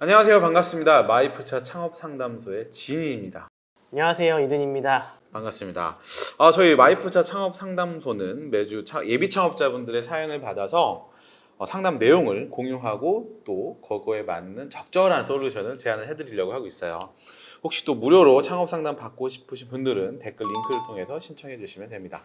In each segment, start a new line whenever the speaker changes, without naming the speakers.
안녕하세요. 반갑습니다. 마이프차 창업상담소의 진희입니다.
안녕하세요, 이든입니다.
반갑습니다. 저희 마이프차 창업상담소는 매주 예비 창업자분들의 사연을 받아서 상담 내용을 공유하고 또 그거에 맞는 적절한 솔루션을 제안을 해드리려고 하고 있어요. 혹시 또 무료로 창업 상담 받고 싶으신 분들은 댓글 링크를 통해서 신청해 주시면 됩니다.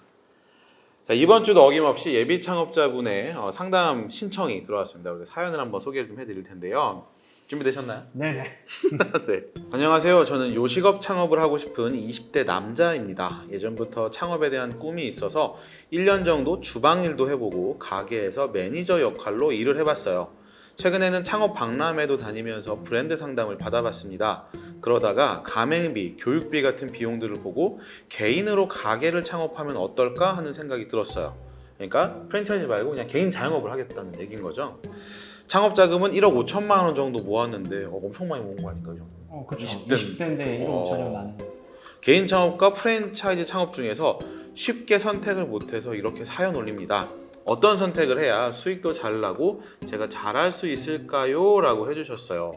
자, 이번 주도 어김없이 예비 창업자분의 상담 신청이 들어왔습니다. 우리 사연을 한번 소개를 좀 해드릴 텐데요. 준비되셨나요?
네네.
네. 안녕하세요. 저는 요식업 창업을 하고 싶은 20대 남자입니다. 예전부터 창업에 대한 꿈이 있어서 1년 정도 주방 일도 해보고 가게에서 매니저 역할로 일을 해봤어요. 최근에는 창업 박람회도 다니면서 브랜드 상담을 받아봤습니다. 그러다가 가맹비, 교육비 같은 비용들을 보고 개인으로 가게를 창업하면 어떨까 하는 생각이 들었어요. 그러니까 프랜차이즈 말고 그냥 개인 자영업을 하겠다는 얘기인 거죠. 창업 자금은 1억 5천만 원 정도 모았는데 엄청 많이 모은 거 아닌가요?
그렇죠.
20대
20대인데 1억 5천이면 나는.
개인 창업과 프랜차이즈 창업 중에서 쉽게 선택을 못해서 이렇게 사연 올립니다. 어떤 선택을 해야 수익도 잘 나고 제가 잘할 수 있을까요? 라고 해주셨어요.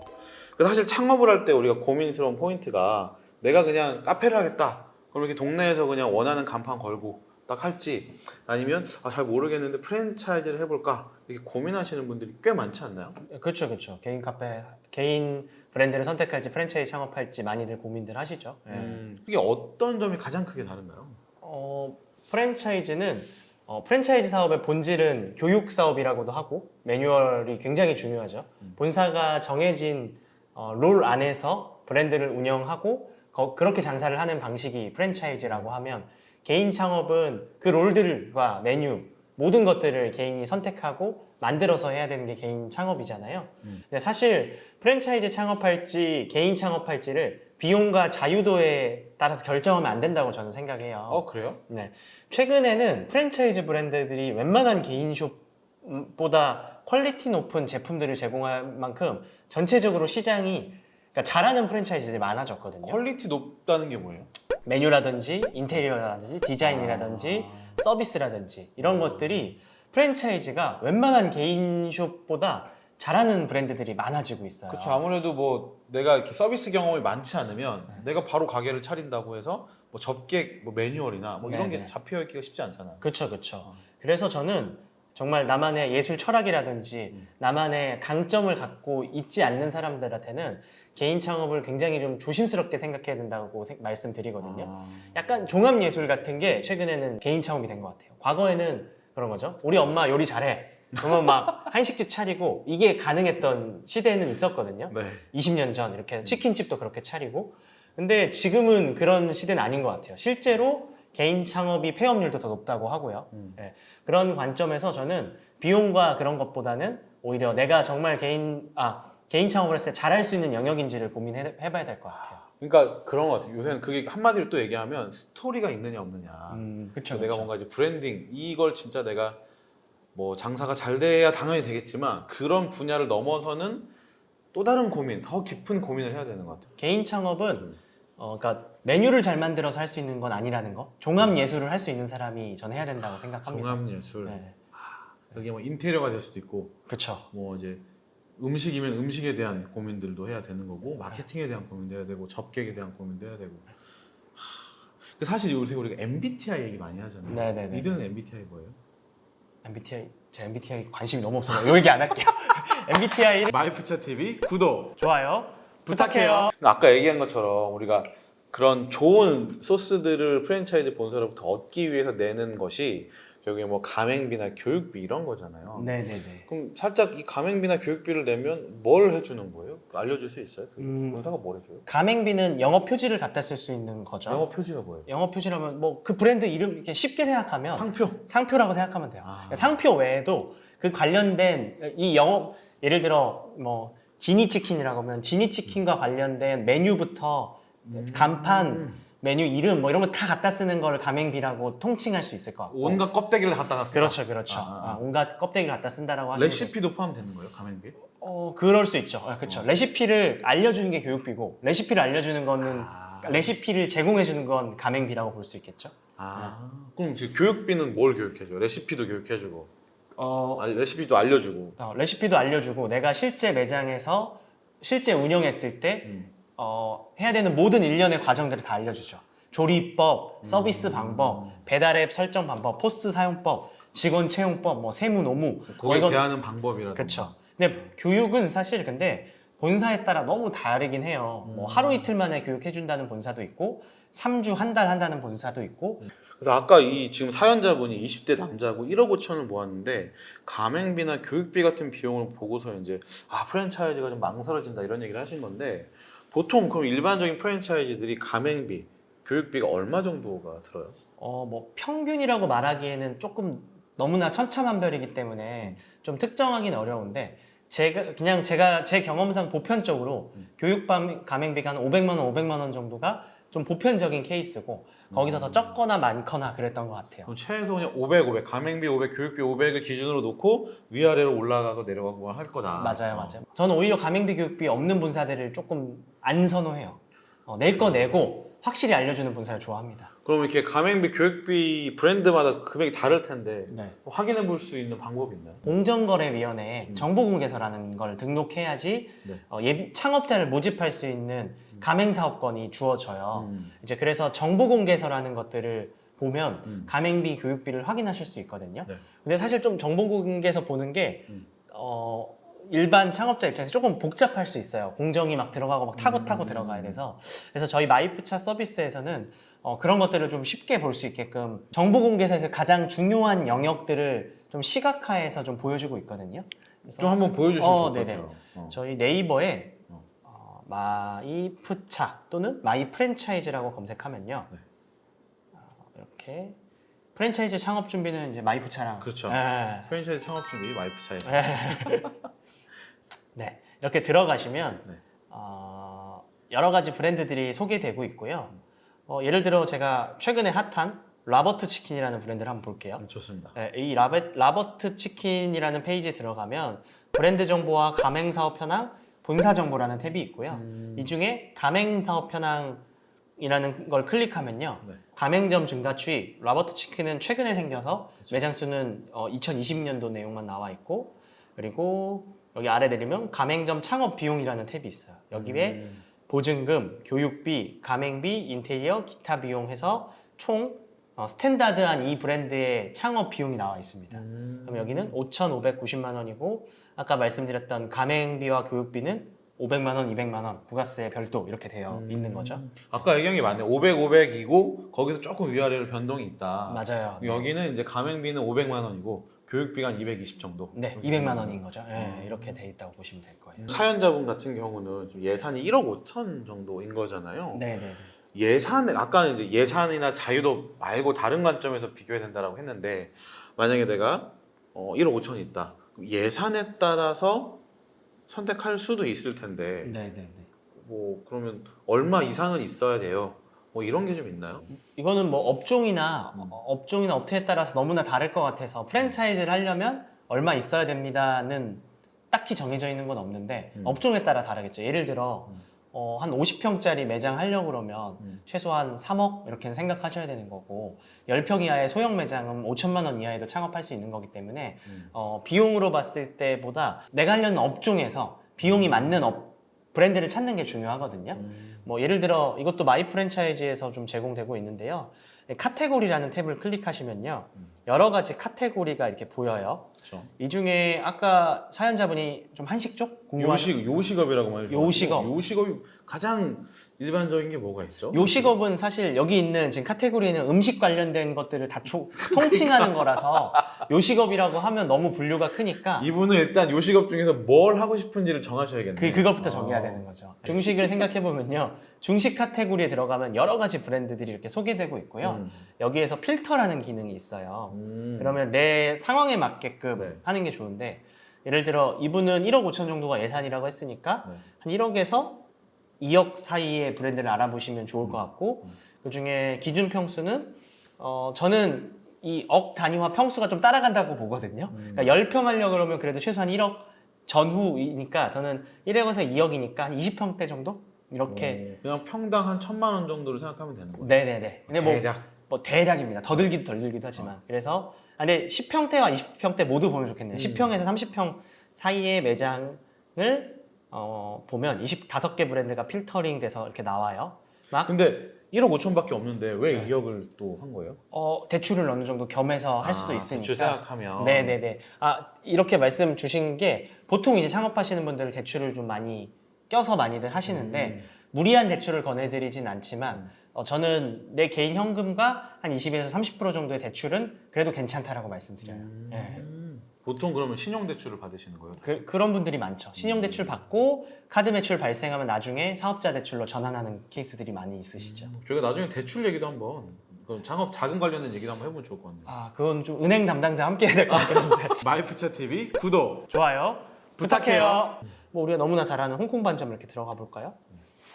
사실 창업을 할 때 우리가 고민스러운 포인트가 내가 그냥 카페를 하겠다. 그럼 이렇게 동네에서 그냥 원하는 간판 걸고 딱 할지 아니면 잘 모르겠는데 프랜차이즈를 해볼까 이렇게 고민하시는 분들이 꽤 많지 않나요?
그렇죠, 그렇죠. 개인 카페, 개인 브랜드를 선택할지 프랜차이즈 창업할지 많이들 고민들 하시죠.
이게 어떤 점이 가장 크게 다른가요?
프랜차이즈는 프랜차이즈 사업의 본질은 교육 사업이라고도 하고 매뉴얼이 굉장히 중요하죠. 본사가 정해진 롤 안에서 브랜드를 운영하고 그렇게 장사를 하는 방식이 프랜차이즈라고 하면 개인 창업은 그 롤들과 메뉴 모든 것들을 개인이 선택하고 만들어서 해야 되는 게 개인 창업이잖아요. 근데 사실 프랜차이즈 창업할지 개인 창업할지를 비용과 자유도에 따라서 결정하면 안 된다고 저는 생각해요.
그래요?
네. 최근에는 프랜차이즈 브랜드들이 웬만한 개인 숍보다 퀄리티 높은 제품들을 제공할 만큼 전체적으로 시장이 그러니까 잘하는 프랜차이즈들이 많아졌거든요.
퀄리티 높다는 게 뭐예요?
메뉴라든지 인테리어라든지 디자인이라든지 서비스라든지 이런 것들이 프랜차이즈가 웬만한 개인 숍보다 잘하는 브랜드들이 많아지고 있어요.
그렇죠. 아무래도 뭐 내가 이렇게 서비스 경험이 많지 않으면 내가 바로 가게를 차린다고 해서 뭐 접객, 뭐 매뉴얼이나 뭐 이런 게
네네.
잡혀 있기가 쉽지 않잖아요.
그렇죠, 그렇죠. 그래서 저는 정말 나만의 예술 철학이라든지 나만의 강점을 갖고 있지 않는 사람들한테는 개인 창업을 굉장히 좀 조심스럽게 생각해야 된다고 말씀드리거든요. 약간 종합예술 같은 게 최근에는 개인 창업이 된 것 같아요. 과거에는 그런 거죠. 우리 엄마 요리 잘해. 그러면 막 한식집 차리고 이게 가능했던 시대는 있었거든요.
네.
20년 전 이렇게 치킨집도 그렇게 차리고. 근데 지금은 그런 시대는 아닌 것 같아요. 실제로 개인 창업이 폐업률도 더 높다고 하고요. 네. 그런 관점에서 저는 비용과 그런 것보다는 오히려 내가 정말 개인 창업을 했을 때 잘할 수 있는 영역인지를 고민해봐야 될 것 같아요.
그러니까 그런 것 같아요. 요새는 그게 한마디로 또 얘기하면 스토리가 있느냐 없느냐.
그쵸,
내가 뭔가 이제 브랜딩 이걸 진짜 내가 뭐 장사가 잘 돼야 당연히 되겠지만 그런 분야를 넘어서는 또 다른 고민, 더 깊은 고민을 해야 되는 것 같아요.
개인 창업은 그러니까 메뉴를 잘 만들어서 할 수 있는 건 아니라는 거. 종합 예술을 할 수 있는 사람이 저는 해야 된다고 생각합니다.
종합예술.
네.
여기 뭐 인테리어가 될 수도 있고,
그렇죠.
뭐 이제 음식이면 음식에 대한 고민들도 해야 되는 거고, 마케팅에 대한 고민도 해야 되고, 접객에 대한 고민도 해야 되고. 사실 요새 우리가 MBTI 얘기 많이 하잖아요.
네네네.
이든 MBTI 뭐예요?
제 MBTI 관심이 너무 없어서 요 얘기 안 할게요. MBTI를
마이프차 TV 구독.
좋아요. 부탁해요.
아까 얘기한 것처럼 우리가 그런 좋은 소스들을 프랜차이즈 본사로부터 얻기 위해서 내는 것이 결국에 뭐 가맹비나 교육비 이런 거잖아요.
네네네.
그럼 살짝 이 가맹비나 교육비를 내면 뭘 해주는 거예요? 알려줄 수 있어요? 본사가 뭘 해줘요?
가맹비는 영업 표지를 갖다 쓸 수 있는 거죠.
영업 표지가 뭐예요?
영업 표지라면 뭐 그 브랜드 이름 이렇게 쉽게 생각하면
상표.
라고 생각하면 돼요. 상표 외에도 그 관련된 이 영업 예를 들어 뭐 지니치킨이라고 하면 지니치킨과 관련된 메뉴부터 간판 메뉴 이름 뭐 이런 거 다 갖다 쓰는 걸 가맹비라고 통칭할 수 있을 것 같고.
온갖 껍데기를 갖다 놨어.
그렇죠. 온갖 껍데기를 갖다 쓴다라고 하시면
레시피도 포함되는 거예요, 가맹비?
그럴 수 있죠. 그렇죠. 레시피를 알려주는 게 교육비고 레시피를 알려주는 거는 레시피를 제공해주는 건 가맹비라고 볼 수 있겠죠.
그럼 지금 교육비는 뭘 교육해줘? 레시피도 교육해주고, 레시피도 알려주고.
레시피도 알려주고 내가 실제 매장에서 실제 운영했을 때
음.
해야 되는 모든 일련의 과정들을 다 알려주죠. 조리법, 서비스 방법, 배달 앱 설정 방법, 포스 사용법, 직원 채용법, 뭐 세무 노무
거기에
이건
대하는 방법이라든가.
그렇죠. 근데 교육은 사실 근데 본사에 따라 너무 다르긴 해요. 뭐 하루 이틀 만에 교육해준다는 본사도 있고 3주 한 달 한다는 본사도 있고
그래서 아까 이 지금 사연자분이 20대 남자고 1억 5천을 모았는데 가맹비나 교육비 같은 비용을 보고서 이제 프랜차이즈가 좀 망설여진다 이런 얘기를 하신 건데 보통 그럼 일반적인 프랜차이즈들이 가맹비, 교육비가 얼마 정도가 들어요?
뭐 평균이라고 말하기에는 조금 너무나 천차만별이기 때문에 좀 특정하기는 어려운데 제가 제 경험상 보편적으로 교육 가맹비가 한 500만 원, 500만 원 정도가 좀 보편적인 케이스고 거기서 더 적거나 많거나 그랬던 것 같아요.
그럼 최소 그냥 500, 가맹비 500, 교육비 500을 기준으로 놓고 위아래로 올라가고 내려가고 할 거다.
맞아요. 저는 오히려 가맹비 교육비 없는 본사들을 조금 안 선호해요. 낼 거 내고 확실히 알려주는 본사를 좋아합니다.
그럼 이렇게 가맹비, 교육비 브랜드마다 금액이 다를 텐데
네.
확인해 볼 수 있는 방법이 있나요?
공정거래위원회에 정보공개서라는 걸 등록해야지
네.
창업자를 모집할 수 있는 가맹사업권이 주어져요. 이제 그래서 정보공개서라는 것들을 보면 가맹비, 교육비를 확인하실 수 있거든요.
네.
근데 사실 좀 정보공개서 보는 게
음.
일반 창업자 입장에서 조금 복잡할 수 있어요. 공정이 막 들어가고 막 타고 들어가야 돼서. 그래서 저희 마이프차 서비스에서는 그런 것들을 좀 쉽게 볼 수 있게끔 정보공개서에서 가장 중요한 영역들을 좀 시각화해서 좀 보여주고 있거든요. 그래서
좀 한번 보여주실 수 있을 것
네네.
같아요.
저희 네이버에 마이프차 또는 마이프랜차이즈라고 검색하면요.
네.
이렇게 프랜차이즈 창업 준비는 이제 마이프차랑
그렇죠.
예.
프랜차이즈 창업 준비 마이프차에서.
네, 이렇게 들어가시면
네.
여러 가지 브랜드들이 소개되고 있고요. 예를 들어 제가 최근에 핫한 라버트 치킨이라는 브랜드를 한번 볼게요.
좋습니다.
네, 이 라버트 치킨이라는 페이지에 들어가면 브랜드 정보와 가맹 사업 현황, 본사 정보라는 탭이 있고요. 이 중에 가맹 사업 현황이라는 걸 클릭하면요.
네.
가맹점 증가 추이, 라버트 치킨은 최근에 생겨서 매장 수는 2020년도 내용만 나와 있고 그리고 여기 아래 내리면 가맹점 창업 비용이라는 탭이 있어요. 여기에 보증금, 교육비, 가맹비, 인테리어, 기타 비용 해서 총 스탠다드한 이 브랜드의 창업 비용이 나와 있습니다. 그럼 여기는 5,590만 원이고 아까 말씀드렸던 가맹비와 교육비는 500만 원, 200만 원 부가세 별도 이렇게 되어 있는 거죠.
아까 얘기한 게 맞네. 500, 500이고 거기서 조금 위아래로 변동이 있다.
맞아요.
여기는 이제 가맹비는 500만 원이고 교육비가 한 220 정도.
네, 200만 원인 거죠. 네, 이렇게 돼 있다고 보시면 될 거예요.
사연자분 같은 경우는 좀 예산이 1억 5천 정도인 거잖아요.
네, 네.
아까는 이제 예산이나 자유도 말고 다른 관점에서 비교해야 된다라고 했는데 만약에 내가 1억 5천이 있다. 그럼 예산에 따라서 선택할 수도 있을 텐데
네, 네, 네.
뭐 그러면 얼마 이상은 있어야 돼요. 뭐 이런 게 좀 있나요?
이거는 뭐 업종이나 업태에 따라서 너무나 다를 것 같아서 프랜차이즈를 하려면 얼마 있어야 됩니다는 딱히 정해져 있는 건 없는데 업종에 따라 다르겠죠. 예를 들어 한 50평짜리 매장 하려고 그러면 최소한 3억 이렇게 생각하셔야 되는 거고 10평 이하의 소형 매장은 5천만 원 이하에도 창업할 수 있는 거기 때문에 비용으로 봤을 때보다 내가 하려는 업종에서 비용이 맞는 브랜드를 찾는 게 중요하거든요. 뭐 예를 들어 이것도 마이 프랜차이즈에서 좀 제공되고 있는데요. 카테고리라는 탭을 클릭하시면요. 여러 가지 카테고리가 이렇게 보여요.
그렇죠.
이 중에 아까 사연자분이 좀 한식 쪽
요식업이라고 많이
요식업.
요식업이 가장 일반적인 게 뭐가 있죠?
요식업은 사실 여기 있는 지금 카테고리에는 음식 관련된 것들을 다 통칭하는 거라서 요식업이라고 하면 너무 분류가 크니까
이분은 일단 요식업 중에서 뭘 하고 싶은지를 정하셔야겠네요.
그것부터 정해야 되는 거죠. 중식을 생각해 보면요. 중식 카테고리에 들어가면 여러 가지 브랜드들이 이렇게 소개되고 있고요. 여기에서 필터라는 기능이 있어요. 그러면 내 상황에 맞게끔
네.
하는 게 좋은데 예를 들어 이분은 1억 5천 정도가 예산이라고 했으니까
네.
한 1억에서 2억 사이의 브랜드를 알아보시면 좋을 것 같고 그중에 기준 평수는 저는 이 억 단위화 평수가 좀 따라간다고 보거든요. 그러니까 10평 하려고 그러면 그래도 최소한 1억 전후이니까 저는 1억에서 2억이니까 한 20평대 정도? 이렇게
그냥 평당 한 1,000만 원 정도를 생각하면 되는 거예요.
네네네. 근데
대략.
뭐 대략입니다. 더 들기도 덜 들기도 하지만 그래서 근데 10평대와 20평대 모두 보면 좋겠네요. 10평에서 30평 사이의 매장을 보면 25개 브랜드가 필터링 돼서 이렇게 나와요. 막
근데 1억 5천밖에 없는데 왜 2억을 또 한 거예요?
대출을 어느 정도 겸해서 할 수도 있으니까.
대출 생각하면.
네네네. 이렇게 말씀 주신 게 보통 이제 창업하시는 분들 대출을 좀 많이 껴서 많이들 하시는데 무리한 대출을 권해드리진 않지만 저는 내 개인 현금과 한 20에서 30% 정도의 대출은 그래도 괜찮다라고 말씀드려요. 예.
보통 그러면 신용대출을 받으시는 거예요?
그런 분들이 많죠. 신용대출 받고 카드 매출 발생하면 나중에 사업자 대출로 전환하는 케이스들이 많이 있으시죠.
저희가 나중에 대출 얘기도 한번 그럼 창업 자금 관련된 얘기도 한번 해보면 좋을 것 같네요.
그건 좀 은행 담당자 함께 해야 될 것 같긴 한데.
마이프차 TV 구독
좋아요. 부탁해요. 뭐 우리가 너무나 잘 아는 홍콩 반점 이렇게 들어가 볼까요?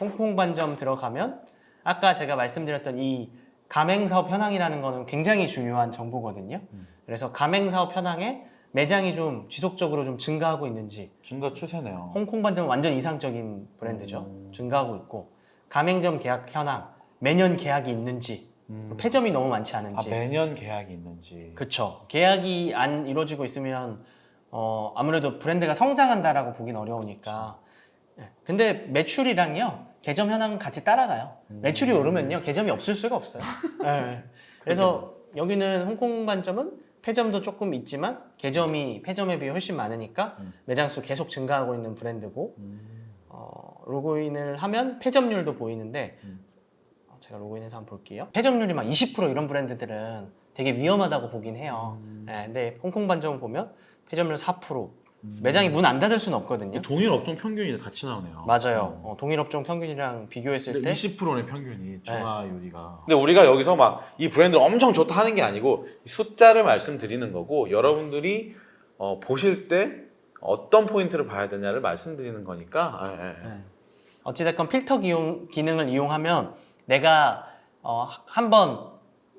홍콩 반점 들어가면 아까 제가 말씀드렸던 이 가맹사업 현황이라는 거는 굉장히 중요한 정보거든요. 그래서 가맹사업 현황에 매장이 좀 지속적으로 좀 증가하고 있는지,
증가 추세네요.
홍콩 반점은 완전 이상적인 브랜드죠. 증가하고 있고 가맹점 계약 현황 매년 계약이 있는지, 폐점이 너무 많지 않은지.
매년 계약이 있는지.
그쵸. 계약이 안 이루어지고 있으면 아무래도 브랜드가 성장한다라고 보긴 어려우니까. 근데 매출이랑요 개점 현황은 같이 따라가요. 매출이 오르면요 개점이 없을 수가 없어요. 네. 그래서 여기는 홍콩 반점은 폐점도 조금 있지만 폐점에 비해 훨씬 많으니까 매장 수 계속 증가하고 있는 브랜드고 로그인을 하면 폐점률도 보이는데 제가 로그인해서 한번 볼게요. 폐점률이 막 20% 이런 브랜드들은 되게 위험하다고 보긴 해요. 네, 근데 홍콩 반점을 보면 폐점률 4%. 매장이 문 안 닫을 수는 없거든요.
동일 업종 평균이 같이 나오네요.
맞아요. 동일 업종 평균이랑 비교했을 때
20%네 평균이 중화요리가. 근데 우리가 여기서 막 이 브랜드를 엄청 좋다 하는 게 아니고 숫자를 말씀드리는 거고 여러분들이 보실 때 어떤 포인트를 봐야 되냐를 말씀드리는 거니까.
네. 어찌됐건 필터 기능을 이용하면 내가 한번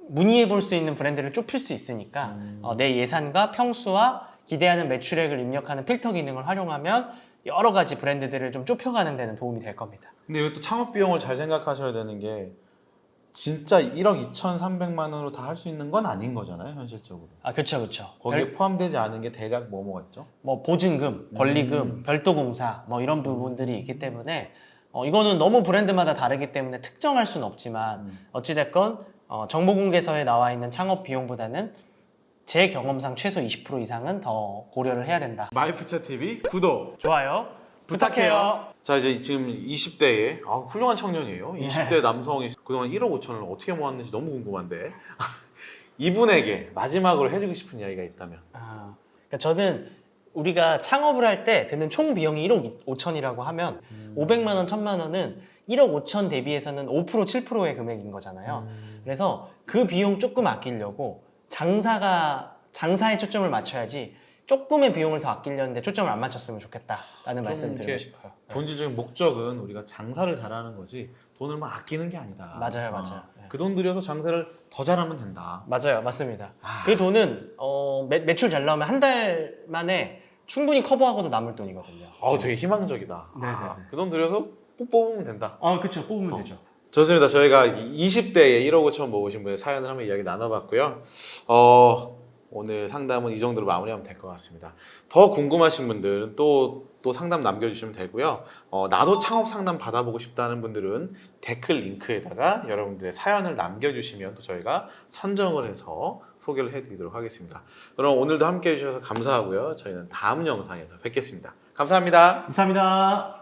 문의해 볼 수 있는 브랜드를 좁힐 수 있으니까 내 예산과 평수와 기대하는 매출액을 입력하는 필터 기능을 활용하면 여러 가지 브랜드들을 좀 좁혀가는 데는 도움이 될 겁니다.
근데 이것도 창업 비용을 잘 생각하셔야 되는 게 진짜 1억 2,300만 원으로 다 할 수 있는 건 아닌 거잖아요, 현실적으로.
그렇죠.
거기에 포함되지 않은 게 대략 뭐가 있죠?
뭐 보증금, 권리금, 별도 공사 뭐 이런 부분들이 있기 때문에 이거는 너무 브랜드마다 다르기 때문에 특정할 수는 없지만 어찌됐건 정보 공개서에 나와 있는 창업 비용보다는 제 경험상 최소 20% 이상은 더 고려를 해야 된다.
마이프차 TV 구독,
좋아요. 부탁해요.
자 이제 지금 20대에 훌륭한 청년이에요. 20대 남성이 그동안 1억 5천을 어떻게 모았는지 너무 궁금한데 이분에게 마지막으로 해주고 싶은 이야기가 있다면.
그러니까 저는 우리가 창업을 할 때 드는 총 비용이 1억 5천이라고 하면 500만 원, 1000만 원은 1억 5천 대비해서는 5%, 7%의 금액인 거잖아요. 그래서 그 비용 조금 아끼려고 장사에 초점을 맞춰야지 조금의 비용을 더 아끼려는데 초점을 안 맞췄으면 좋겠다라는 말씀 드리고 싶어요.
본질적인 목적은 우리가 장사를 잘하는 거지 돈을 막 아끼는 게 아니다.
맞아요.
그 돈 들여서 장사를 더 잘하면 된다.
맞아요, 맞습니다. 그 돈은 매출 잘 나오면 한 달 만에 충분히 커버하고도 남을 돈이거든요.
되게 희망적이다.
네네네.
그 돈 들여서 뽑으면 된다.
그렇죠. 뽑으면 되죠.
좋습니다. 저희가 20대에 1억 5천 모으신 분의 사연을 한번 이야기 나눠봤고요. 오늘 상담은 이 정도로 마무리하면 될 것 같습니다. 더 궁금하신 분들은 또 상담 남겨주시면 되고요. 나도 창업 상담 받아보고 싶다는 분들은 댓글 링크에다가 여러분들의 사연을 남겨주시면 또 저희가 선정을 해서 소개를 해드리도록 하겠습니다. 그럼 오늘도 함께 해주셔서 감사하고요. 저희는 다음 영상에서 뵙겠습니다. 감사합니다.
감사합니다.